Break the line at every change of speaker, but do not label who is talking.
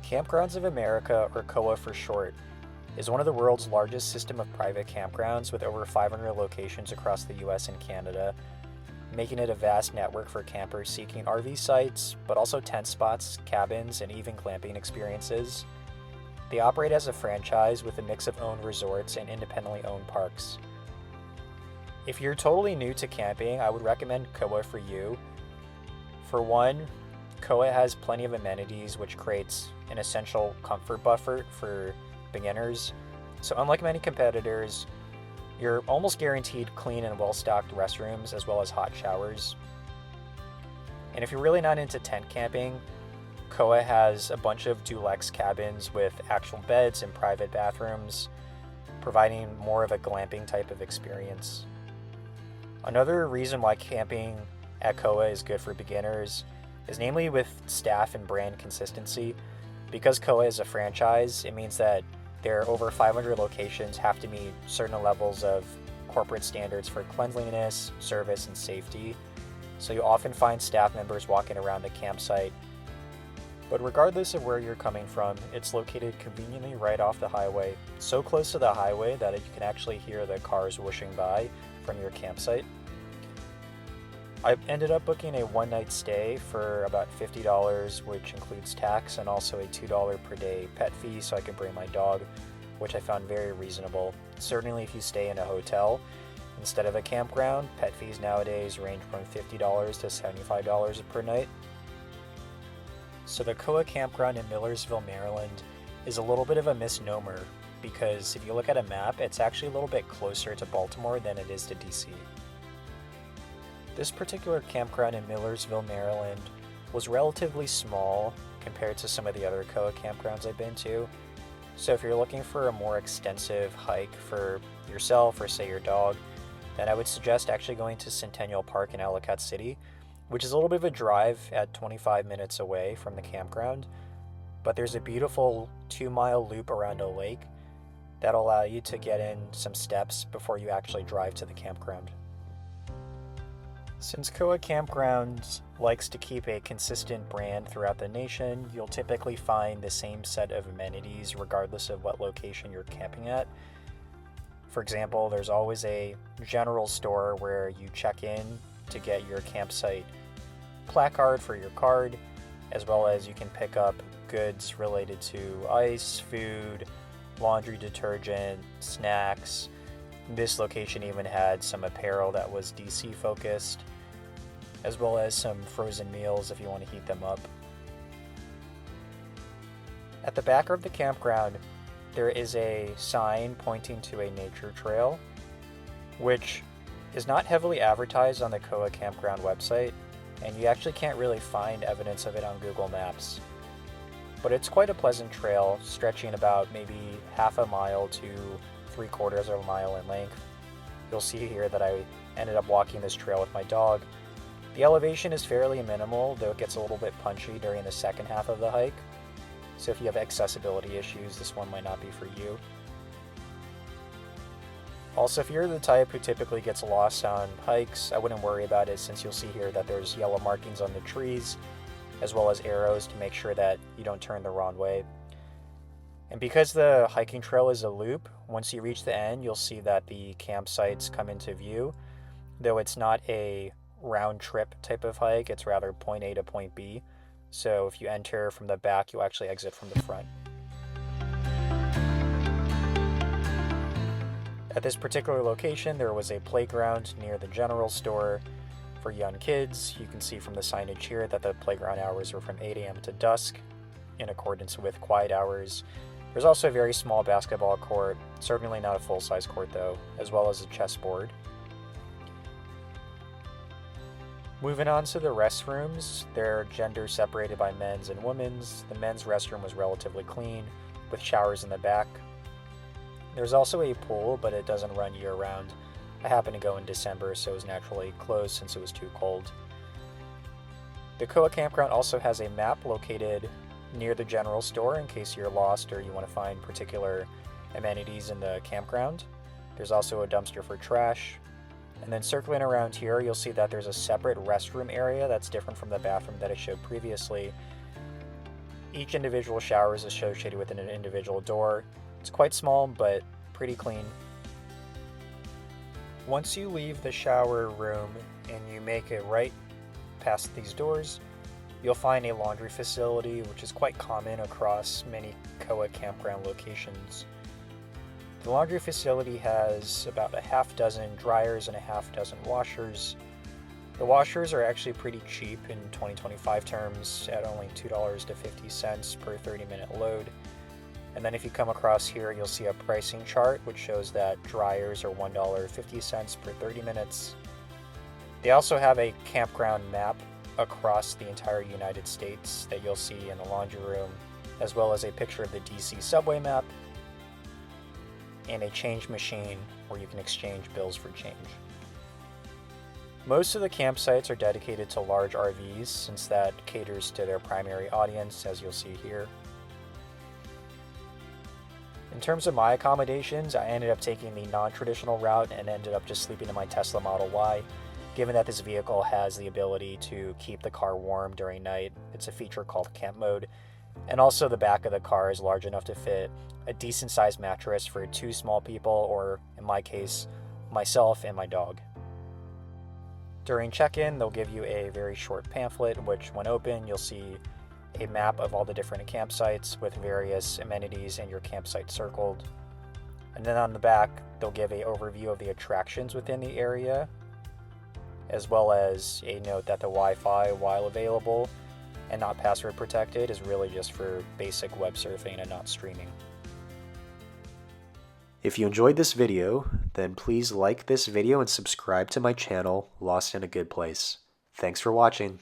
Kampgrounds of America, or KOA for short, is one of the world's largest system of private campgrounds with over 500 locations across the US and Canada, making it a vast network for campers seeking RV sites, but also tent spots, cabins, and even glamping experiences. They operate as a franchise with a mix of owned resorts and independently owned parks. If you're totally new to camping, I would recommend KOA for you. For one, KOA has plenty of amenities, which creates an essential comfort buffer for beginners. So unlike many competitors, you're almost guaranteed clean and well-stocked restrooms as well as hot showers. And if you're really not into tent camping, KOA has a bunch of duplex cabins with actual beds and private bathrooms, providing more of a glamping type of experience. Another reason why camping at KOA is good for beginners is namely with staff and brand consistency. Because KOA is a franchise, it means that their over 500 locations have to meet certain levels of corporate standards for cleanliness, service, and safety. So you often find staff members walking around the campsite. But regardless of where you're coming from, it's located conveniently right off the highway, so close to the highway that you can actually hear the cars whooshing by from your campsite. I ended up booking a one-night stay for about $50, which includes tax and also a $2 per day pet fee so I could bring my dog, which I found very reasonable. Certainly if you stay in a hotel instead of a campground, pet fees nowadays range from $50 to $75 per night. So the KOA Campground in Millersville, Maryland is a little bit of a misnomer because if you look at a map, it's actually a little bit closer to Baltimore than it is to DC. This particular campground in Millersville, Maryland was relatively small compared to some of the other KOA campgrounds I've been to. So if you're looking for a more extensive hike for yourself or say your dog, then I would suggest actually going to Centennial Park in Ellicott City, which is a little bit of a drive at 25 minutes away from the campground. But there's a beautiful 2-mile loop around a lake that'll allow you to get in some steps before you actually drive to the campground. Since KOA Campgrounds likes to keep a consistent brand throughout the nation, you'll typically find the same set of amenities regardless of what location you're camping at. For example, there's always a general store where you check in to get your campsite placard for your card, as well as you can pick up goods related to ice, food, laundry detergent, snacks. This location even had some apparel that was DC focused, as well as some frozen meals if you want to heat them up. At the back of the campground, there is a sign pointing to a nature trail, which is not heavily advertised on the KOA Campground website, and you actually can't really find evidence of it on Google Maps. But it's quite a pleasant trail, stretching about maybe half a mile to 3/4 of a mile in length. You'll see here that I ended up walking this trail with my dog. The elevation is fairly minimal, though it gets a little bit punchy during the second half of the hike. So if you have accessibility issues, this one might not be for you. Also, if you're the type who typically gets lost on hikes, I wouldn't worry about it since you'll see here that there's yellow markings on the trees, as well as arrows to make sure that you don't turn the wrong way. And because the hiking trail is a loop, once you reach the end, you'll see that the campsites come into view, though it's not a round trip type of hike, it's rather point A to point B. So if you enter from the back, you'll actually exit from the front. At this particular location, there was a playground near the general store for young kids. You can see from the signage here that the playground hours were from 8 a.m. to dusk, in accordance with quiet hours. There's also a very small basketball court, certainly not a full-size court though, as well as a chessboard. Moving on to the restrooms, they're gender separated by men's and women's. The men's restroom was relatively clean, with showers in the back. There's also a pool, but it doesn't run year-round. I happened to go in December, so it was naturally closed since it was too cold. The KOA Campground also has a map located near the general store in case you're lost or you want to find particular amenities in the campground. There's also a dumpster for trash. And then circling around here, you'll see that there's a separate restroom area that's different from the bathroom that I showed previously. Each individual shower is associated with an individual door. It's quite small, but pretty clean. Once you leave the shower room and you make it right past these doors, you'll find a laundry facility, which is quite common across many KOA campground locations. The laundry facility has about a half dozen dryers and a half dozen washers. The washers are actually pretty cheap in 2025 terms at only $2.50 per 30-minute load. And then if you come across here, you'll see a pricing chart which shows that dryers are $1.50 per 30 minutes. They also have a campground map across the entire United States that you'll see in the laundry room, as well as a picture of the DC subway map and a change machine where you can exchange bills for change. Most of the campsites are dedicated to large RVs since that caters to their primary audience, as you'll see here. In terms of my accommodations, I ended up taking the non-traditional route and ended up just sleeping in my Tesla Model Y. Given that this vehicle has the ability to keep the car warm during night, it's a feature called Camp Mode. And also the back of the car is large enough to fit a decent sized mattress for 2 small people, or in my case, myself and my dog. During check-in, they'll give you a very short pamphlet, which when open, you'll see a map of all the different campsites with various amenities and your campsite circled. And then on the back, they'll give an overview of the attractions within the area, as well as a note that the Wi-Fi, while available and not password protected, is really just for basic web surfing and not streaming. If you enjoyed this video, then please like this video and subscribe to my channel, Lost in a Good Place. Thanks for watching.